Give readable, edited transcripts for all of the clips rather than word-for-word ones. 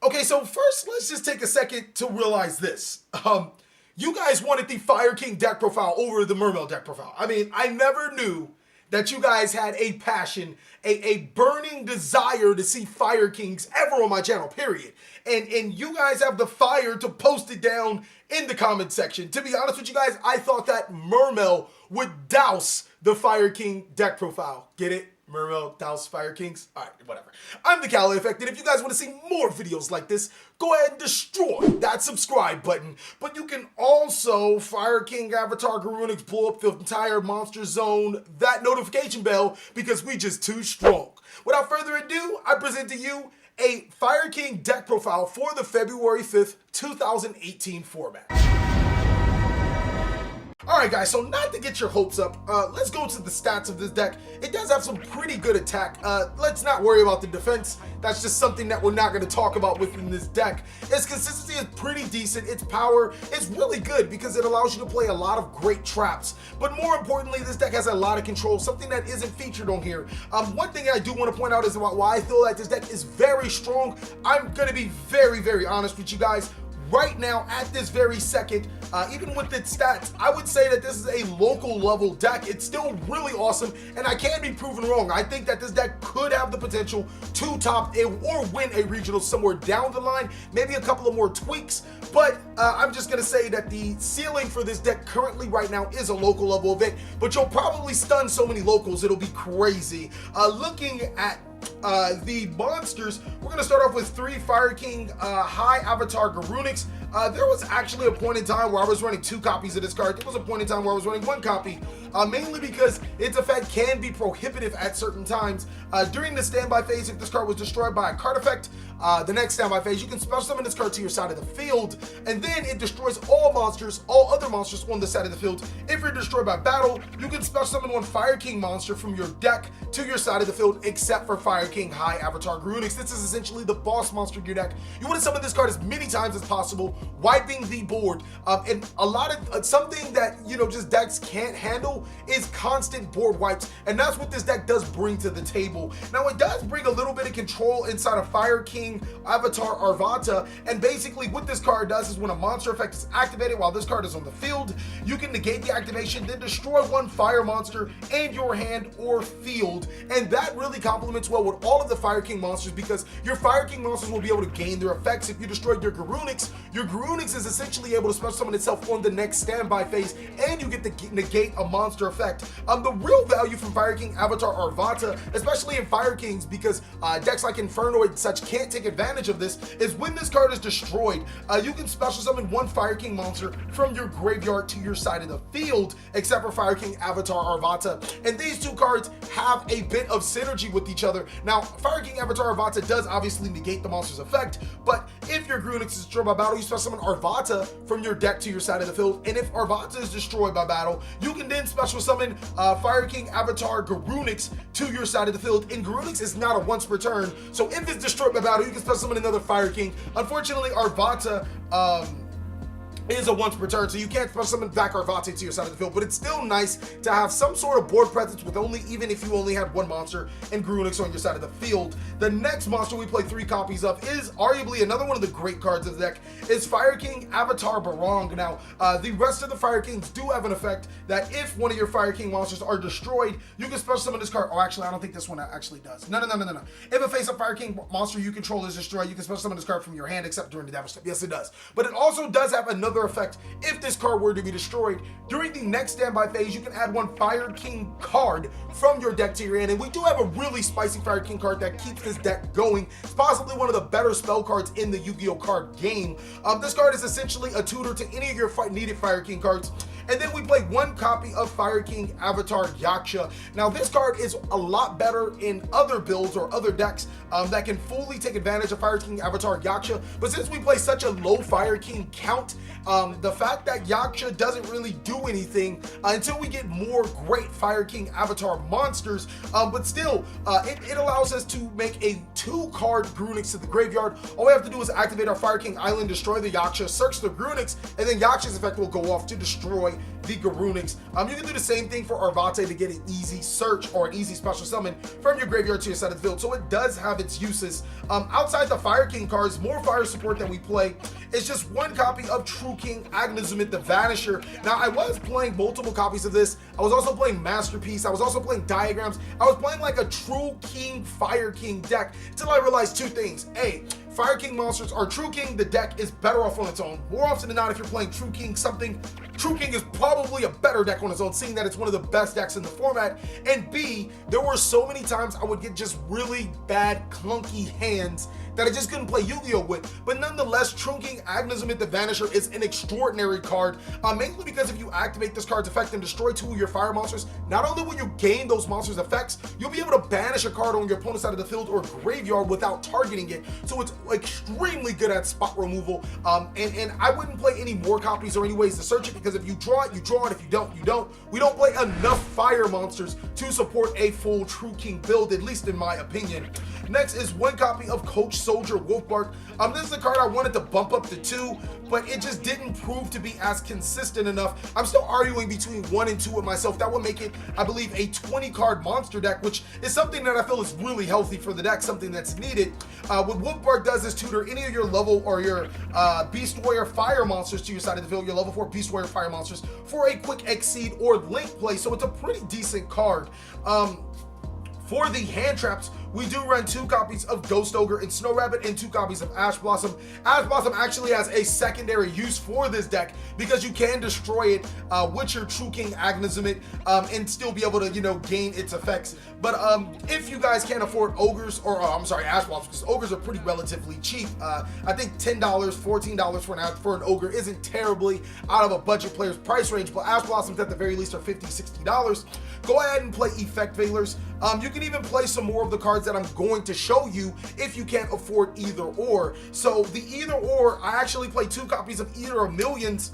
Okay, so first, let's just take a second to realize this. You guys wanted the Fire King deck profile over the Mermail deck profile. I mean, I never knew that you guys had a passion, a burning desire to see Fire Kings ever on my channel, period. And you guys have the fire to post it down in the comment section. To be honest with you guys, I thought that Mermail would douse the Fire King deck profile. Get it? Mermail, douse Fire Kings? Alright, whatever. I'm TheCaliEffect, and if you guys want to see more videos like this, go ahead and destroy that subscribe button. But you can also Fire King Avatar Guranix blow up the entire monster zone, that notification bell, because we just too strong. Without further ado, I present to you a Fire King deck profile for the February 5th, 2018 format. Alright guys, so not to get your hopes up, let's go to the stats of this deck. It does have some pretty good attack. Let's not worry about the defense. That's just something that we're not going to talk about within this deck. Its consistency is pretty decent. Its power is really good because it allows you to play a lot of great traps. But more importantly, this deck has a lot of control, something that isn't featured on here. One thing I do want to point out is about why I feel like this deck is very strong. I'm going to be very, very honest with you guys. Right now, at this very second, even with its stats, I would say that this is a local level deck. It's still really awesome, and I can be proven wrong. I think that this deck could have the potential to top or win a regional somewhere down the line, maybe a couple of more tweaks, but I'm just going to say that the ceiling for this deck currently right now is a local level event, but you'll probably stun so many locals, it'll be crazy. Looking at the monsters, we're going to start off with 3 Fire King High Avatar Guranix. There was actually a point in time where I was running 2 copies of this card. There was a point in time where I was running 1 copy, mainly because its effect can be prohibitive at certain times. During the standby phase, if this card was destroyed by a card effect, the next standby phase, you can special summon this card to your side of the field, and then it destroys all monsters, all other monsters on the side of the field. If you're destroyed by battle, you can special summon 1 Fire King monster from your deck to your side of the field, except for Fire King High Avatar Guranix. This is essentially the boss monster of your deck. You want to summon this card as many times as possible, wiping the board. And a lot of something that, you know, just decks can't handle is constant board wipes, and that's what this deck does bring to the table. Now, it does bring a little bit of control inside of Fire King Avatar Arvata, and basically what this card does is when a monster effect is activated while this card is on the field, you can negate the activation, then destroy 1 fire monster in your hand or field, and that really complements well with all of the Fire King monsters, because your Fire King monsters will be able to gain their effects. If you destroyed your Guranix is essentially able to special summon itself on the next standby phase, and you get to negate a monster effect. The real value from Fire King Avatar Arvata, especially in Fire Kings, because decks like Infernoid and such can't take advantage of this, is when this card is destroyed, you can special summon 1 Fire King monster from your graveyard to your side of the field, except for Fire King Avatar Arvata. And these 2 cards have a bit of synergy with each other. Now, Fire King Avatar Arvata does obviously negate the monster's effect, but if your Guranix is destroyed by battle, you special summon Arvata from your deck to your side of the field, and if Arvata is destroyed by battle, you can then special summon Fire King Avatar Guranix to your side of the field, and Guranix is not a once per turn, so if it's destroyed by battle, you can special summon another Fire King. Unfortunately, Arvata is a once per turn, so you can't special summon back Arvata to your side of the field, but it's still nice to have some sort of board presence with even if you only had 1 monster and Guranix on your side of the field. The next monster we play 3 copies of is arguably another one of the great cards of the deck, is Fire King Avatar Barong. Now, the rest of the Fire Kings do have an effect that if one of your Fire King monsters are destroyed, you can special summon this card. Oh, actually, I don't think this one actually does. No. If a face-up Fire King monster you control is destroyed, you can special summon this card from your hand, except during the damage step. Yes, it does. But it also does have another effect. If this card were to be destroyed during the next standby phase, you can add 1 Fire King card from your deck to your hand, and we do have a really spicy Fire King card that keeps this deck going. It's possibly one of the better spell cards in the Yu-Gi-Oh card game. This card is essentially a tutor to any of your needed Fire King cards. And then we play 1 copy of Fire King Avatar Yaksha. Now, this card is a lot better in other builds or other decks that can fully take advantage of Fire King Avatar Yaksha, but since we play such a low Fire King count, the fact that Yaksha doesn't really do anything until we get more great Fire King Avatar monsters, but still, it allows us to make a 2-card Guranix to the graveyard. All we have to do is activate our Fire King Island, destroy the Yaksha, search the Guranix, and then Yaksha's effect will go off to destroy the Guranix. You can do the same thing for Arvata to get an easy search or an easy special summon from your graveyard to your side of the field. So it does have its uses. Outside the Fire King cards, more fire support than we play. It's just one copy of True King Avatar the Vanisher. Now, I was playing multiple copies of this. I was also playing Masterpiece. I was also playing Diagrams. I was playing like a True King Fire King deck until I realized two things. A, Fire King monsters are True King, the deck is better off on its own. More often than not, if you're playing True King something, True King is probably a better deck on its own, seeing that it's one of the best decks in the format. And B, there were so many times I would get just really bad, clunky hands that I just couldn't play Yu-Gi-Oh with. But nonetheless, True King Avatar the Vanisher is an extraordinary card, mainly because if you activate this card's effect and destroy 2 of your fire monsters, not only will you gain those monsters' effects, you'll be able to banish a card on your opponent's side of the field or graveyard without targeting it. So it's extremely good at spot removal. And I wouldn't play any more copies or any ways to search it, because if you draw it, you draw it. If you don't, you don't. We don't play enough fire monsters to support a full True King build, at least in my opinion. Next is one copy of Coach Soldier Wolfbark. This is a card I wanted to bump up to 2, but it just didn't prove to be as consistent enough. I'm still arguing between 1 and 2 with myself. That would make it, I believe, a 20 card monster deck, which is something that I feel is really healthy for the deck, something that's needed. What Wolfbark does is tutor any of your level or your Beast Warrior fire monsters to your side of the field, your level 4 Beast Warrior fire monsters, for a quick Exceed or Link play. So it's a pretty decent card. For the hand traps, we do run 2 copies of Ghost Ogre and Snow Rabbit and 2 copies of Ash Blossom. Ash Blossom actually has a secondary use for this deck because you can destroy it with your True King Avatar and still be able to, you know, gain its effects. But if you guys can't afford Ogres, or I'm sorry, Ash Blossom, because Ogres are pretty relatively cheap. I think $10, $14 for an Ogre isn't terribly out of a budget player's price range, but Ash Blossoms at the very least are $50, $60. Go ahead and play Effect Veilers. You can even play some more of the cards that I'm going to show you if you can't afford either or. So the either or, I actually play 2 copies of Eater of Millions,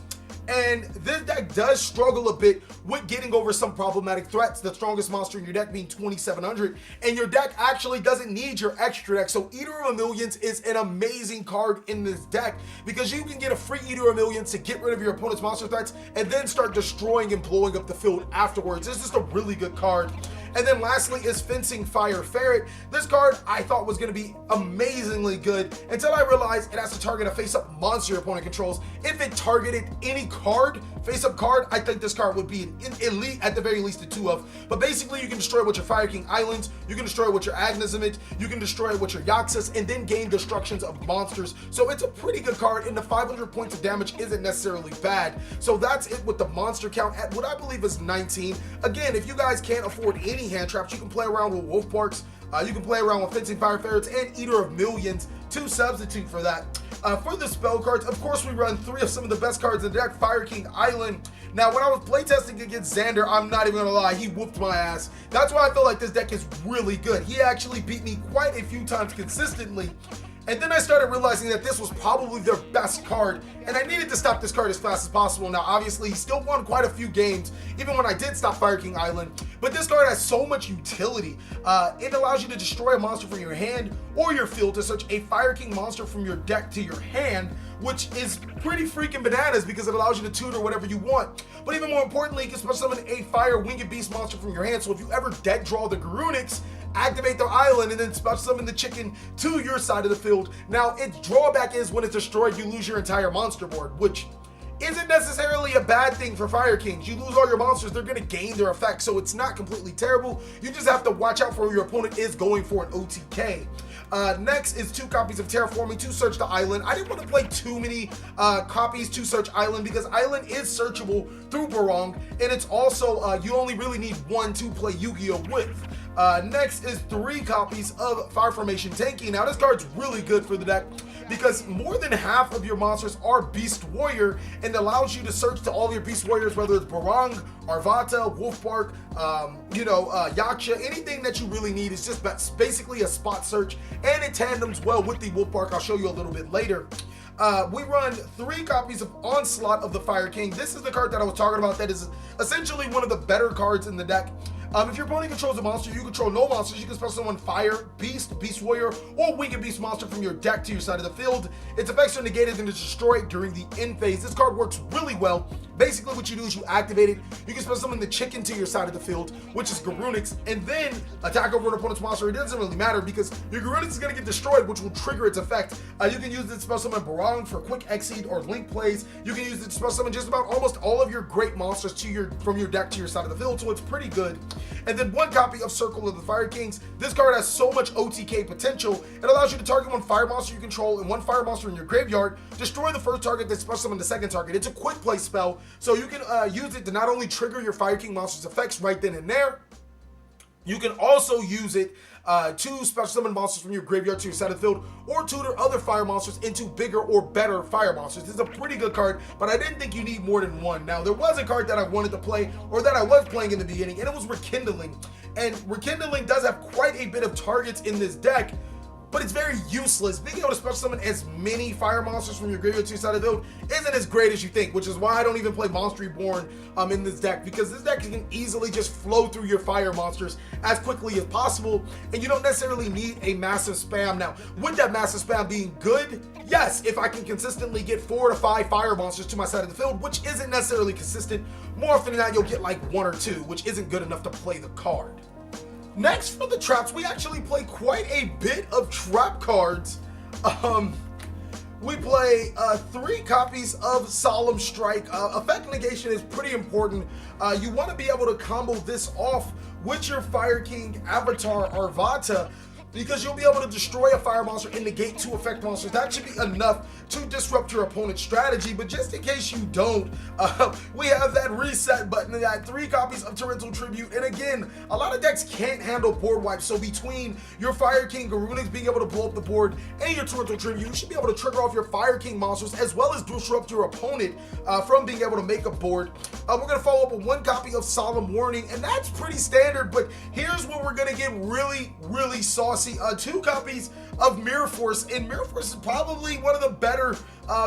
and this deck does struggle a bit with getting over some problematic threats, the strongest monster in your deck being 2700, and your deck actually doesn't need your extra deck. So Eater of Millions is an amazing card in this deck because you can get a free Eater of Millions to get rid of your opponent's monster threats and then start destroying and blowing up the field afterwards. It's just a really good card. And then lastly is Fencing Fire Ferret. This card I thought was going to be amazingly good until I realized it has to target a face-up monster your opponent controls. If it targeted any card, face-up card, I think this card would be an elite, at the very least, a 2 of. But basically, you can destroy it with your Fire King Islands, you can destroy it with your Agnizamit, you can destroy it with your Yaxus, and then gain destructions of monsters. So it's a pretty good card, and the 500 points of damage isn't necessarily bad. So that's it with the monster count at what I believe is 19. Again, if you guys can't afford any hand traps, you can play around with Wolfbarks, you can play around with Fencing Fire Ferrets and Eater of Millions to substitute for that. For the spell cards, of course, we run 3 of some of the best cards in the deck. Fire King Island. Now, when I was playtesting against Xander, I'm not even gonna lie, he whooped my ass. That's why I feel like this deck is really good. He actually beat me quite a few times consistently. And then I started realizing that this was probably their best card, and I needed to stop this card as fast as possible. Now, obviously, he still won quite a few games, even when I did stop Fire King Island, but this card has so much utility. It allows you to destroy a monster from your hand or your field to search a Fire King monster from your deck to your hand, which is pretty freaking bananas because it allows you to tutor whatever you want. But even more importantly, you can special summon a Fire Winged Beast monster from your hand, so if you ever deck draw the Guranix, activate their island and then special summon the chicken to your side of the field. Now, its drawback is when it's destroyed, you lose your entire monster board, which isn't necessarily a bad thing for Fire Kings. You lose all your monsters, they're going to gain their effect, so it's not completely terrible. You just have to watch out for your opponent is going for an OTK. Next is 2 copies of Terraforming to search the island. I didn't want to play too many copies to search island because island is searchable through Barong, and it's also, you only really need 1 to play Yu-Gi-Oh with. Next is 3 copies of Fire Formation Tanky. Now, this card's really good for the deck because more than half of your monsters are Beast Warrior, and allows you to search to all your Beast Warriors, whether it's Barong, Arvata, Wolfbark, Yaksha, anything that you really need is just basically a spot search, and it tandems well with the Wolfbark. I'll show you a little bit later. We run 3 copies of Onslaught of the Fire King. This is the card that I was talking about that is essentially one of the better cards in the deck. If your opponent controls a monster, you control no monsters, you can special summon Fire, Beast, Beast Warrior, or Winged Beast monster from your deck to your side of the field. Its effects are negated and destroyed during the end phase. This card works really well Basically what you do is you activate it, you can special summon the chicken to your side of the field, which is Guranix, and then attack over an opponent's monster. It doesn't really matter because your Guranix is going to get destroyed, which will trigger its effect. You can use it to special summon Barong for quick Exceed or Link plays. You can use it to special summon just about almost all of your great monsters from your deck to your side of the field, so it's pretty good. And then one copy of Circle of the Fire Kings. This card has so much OTK potential. It allows you to target one fire monster you control and one fire monster in your graveyard, destroy the first target, then special summon the second target. It's a quick play spell, so you can use it to not only trigger your Fire King monster's effects right then and there, you can also use it to special summon monsters from your graveyard to your side of the field, or tutor other fire monsters into bigger or better fire monsters. This is a pretty good card, but I didn't think you need more than one. Now, there was a card that I wanted to play, or that I was playing in the beginning, and it was Rekindling. And Rekindling does have quite a bit of targets in this deck, but it's very useless. Being able to special summon as many fire monsters from your graveyard to your side of the field isn't as great as you think, which is why I don't even play Monster Reborn in this deck, because this deck can easily just flow through your fire monsters as quickly as possible, and you don't necessarily need a massive spam. Now, with that massive spam being good, yes, if I can consistently get 4 to 5 fire monsters to my side of the field, which isn't necessarily consistent, more often than not you'll get like 1 or 2, which isn't good enough to play the card. Next, for the traps, we actually play quite a bit of trap cards. We play 3 copies of Solemn Strike. Effect negation is pretty important. You want to be able to combo this off with your Fire King Avatar Arvata, because you'll be able to destroy a fire monster and negate 2 effect monsters. That should be enough to disrupt your opponent's strategy, but just in case you don't, we have that reset button and that 3 copies of Torrential Tribute. And again, a lot of decks can't handle board wipes, so between your Fire King Guranix being able to blow up the board and your Torrential Tribute, you should be able to trigger off your Fire King monsters as well as disrupt your opponent from being able to make a board. We're going to follow up with 1 copy of Solemn Warning, and that's pretty standard, but here's where we're going to get really, really saucy. 2 copies of Mirror Force, and Mirror Force is probably one of the better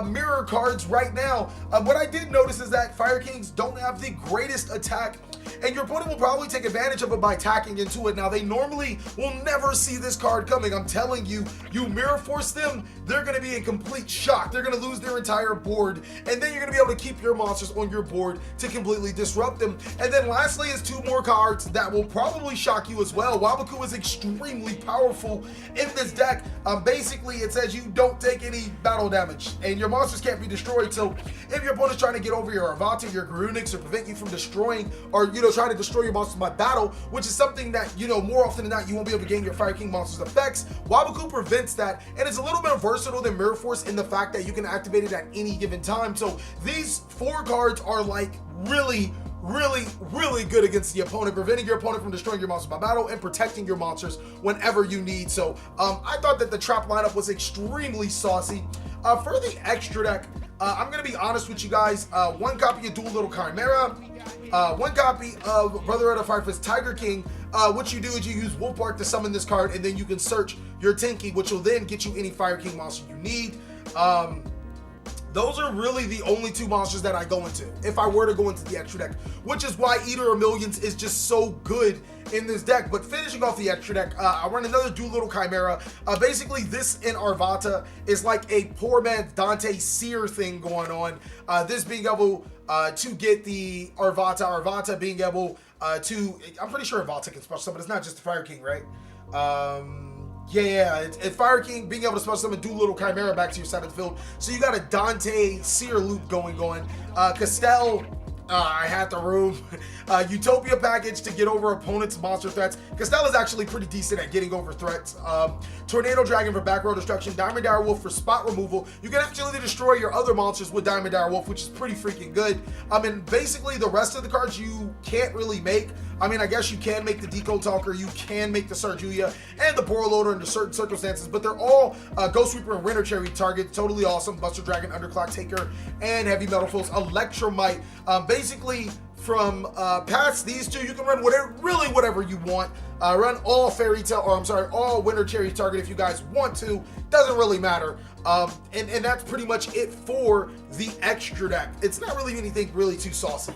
mirror cards right now. What I did notice is that Fire Kings don't have the greatest attack, and your opponent will probably take advantage of it by attacking into it. Now, they normally will never see this card coming. I'm telling you, you Mirror Force them, they're going to be in complete shock. They're going to lose their entire board, and then you're going to be able to keep your monsters on your board to completely disrupt them. And then lastly is 2 more cards that will probably shock you as well. Waboku is extremely powerful in this deck. Basically, it says you don't take any battle damage, and your monsters can't be destroyed. So if your opponent's trying to get over your Arvata, your Guranix, or prevent you from destroying, or trying to destroy your monsters by battle, which is something that more often than not you won't be able to gain your Fire King monsters effects, Waboku prevents that, and it's a little bit more versatile than Mirror Force in the fact that you can activate it at any given time. So these 4 cards are like really good against the opponent, preventing your opponent from destroying your monsters by battle and protecting your monsters whenever you need. So I thought that the trap lineup was extremely saucy. For the extra deck, I'm going to be honest with you guys. 1 copy of Dual Little Chimera, 1 copy of Brotherhood of Firefist Tiger King. What you do is you use Wolfbark to summon this card, and then you can search your Tinky, which will then get you any Fire King monster you need. Those are really the only 2 monsters that I go into if I were to go into the extra deck, which is why Eater of Millions is just so good in this deck. But finishing off the extra deck, I run another Dual Little Chimera. Basically, this in Arvata is like a poor man's Dante Seer thing going on. This being able to get the Arvata being able to, I'm pretty sure Arvata can special summon, it's not just the Fire King, right? Yeah, it's Fire King being able to special summon Dual Little Chimera back to your side of the field. So you got a Dante Seer loop going on. Castell, I had the room. Utopia package to get over opponent's monster threats. Castell is actually pretty decent at getting over threats. Tornado Dragon for back row destruction. Diamond Direwolf for spot removal. You can actually destroy your other monsters with Diamond Direwolf, which is pretty freaking good. And basically the rest of the cards you can't really make. I mean, I guess you can make the Decode Talker, you can make the Sarjuya, and the Boral Loader under certain circumstances, but they're all Ghost Reaper and Winter Cherry targets. Totally awesome. Buster Dragon, Underclock Taker, and Heavy Metal Foes. Electromite. Basically, from past these 2, you can run whatever you want. Run all all Winter Cherry target if you guys want to. Doesn't really matter. And that's pretty much it for the extra deck. It's not really anything really too saucy.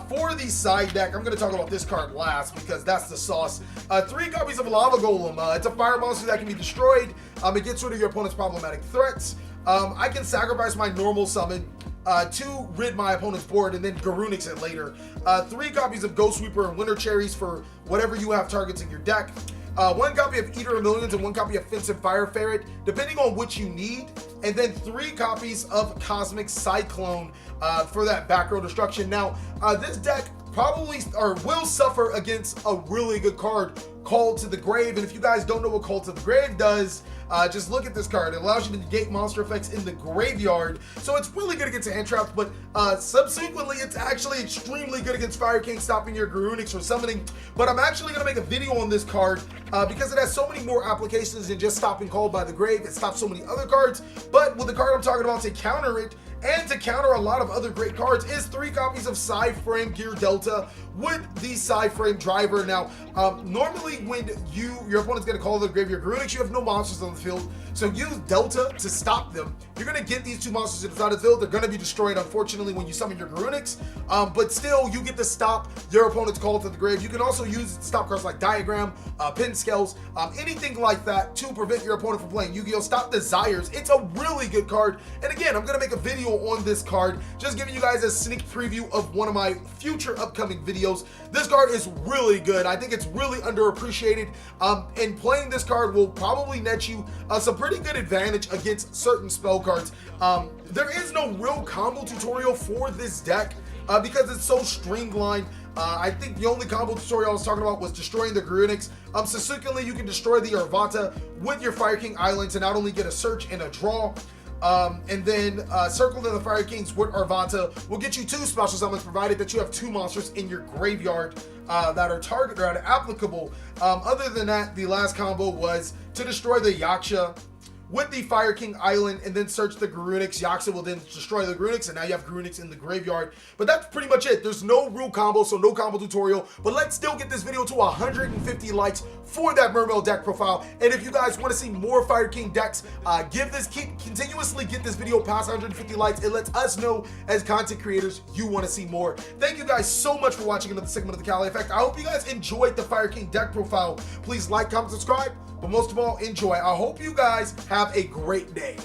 For the side deck, I'm going to talk about this card last because that's the sauce. 3 copies of Lava Golem. It's a fire monster that can be destroyed. It gets rid of your opponent's problematic threats. I can sacrifice my normal summon to rid my opponent's board, and then Guranix it later. 3 copies of Ghost Sweeper and Winter Cherries for whatever you have targets in your deck. 1 copy of Eater of Millions and 1 copy of Fence and Fire Ferret, depending on which you need. And then 3 copies of Cosmic Cyclone for that back row destruction. Now, this deck probably will suffer against a really good card, Call to the Grave. And if you guys don't know what Call to the Grave does, just look at this card. It allows you to negate monster effects in the graveyard, so it's really good against hand traps, but subsequently it's actually extremely good against Fire King, stopping your Guranix from summoning. But I'm actually going to make a video on this card because it has so many more applications than just stopping Call by the Grave. It stops so many other cards, but with the card I'm talking about to counter it, and to counter a lot of other great cards, is 3 copies of Psy-Frame Gear Delta with the Psy-Frame Driver. Now, normally when your opponent's going to call the graveyard Guranix, you have no monsters on the field, so use Delta to stop them. You're going to get these 2 monsters inside the field. They're going to be destroyed, unfortunately, when you summon your Guranix, but still, you get to stop your opponent's call to the grave. You can also use it to stop cards like Diagram, Pin Scales, anything like that to prevent your opponent from playing Yu-Gi-Oh! Stop Desires. It's a really good card, and again, I'm going to make a video on this card, just giving you guys a sneak preview of one of my future upcoming videos. This card is really good. I think it's really underappreciated, and playing this card will probably net you some pretty good advantage against certain spell cards. There is no real combo tutorial for this deck because it's so streamlined. I think the only combo tutorial I was talking about was destroying the Guranix. Subsequently, you can destroy the Arvata with your Fire King Island to not only get a search and a draw, and then Circle to the Fire Kings with Arvata will get you 2 special summons, provided that you have 2 monsters in your graveyard that are applicable. Other than that, the last combo was to destroy the Yaksha with the Fire King Island and then search the Guranix. Yaksha will then destroy the Guranix, and now you have Guranix in the graveyard. But that's pretty much it. There's no real combo, so no combo tutorial. But let's still get this video to 150 likes for that Mermail deck profile. And if you guys want to see more Fire King decks, continuously get this video past 150 likes. It lets us know as content creators you want to see more. Thank you guys so much for watching another segment of the TheCaliEffect. I hope you guys enjoyed the Fire King deck profile. Please like, comment, subscribe, but most of all, enjoy. I hope you guys have a great day.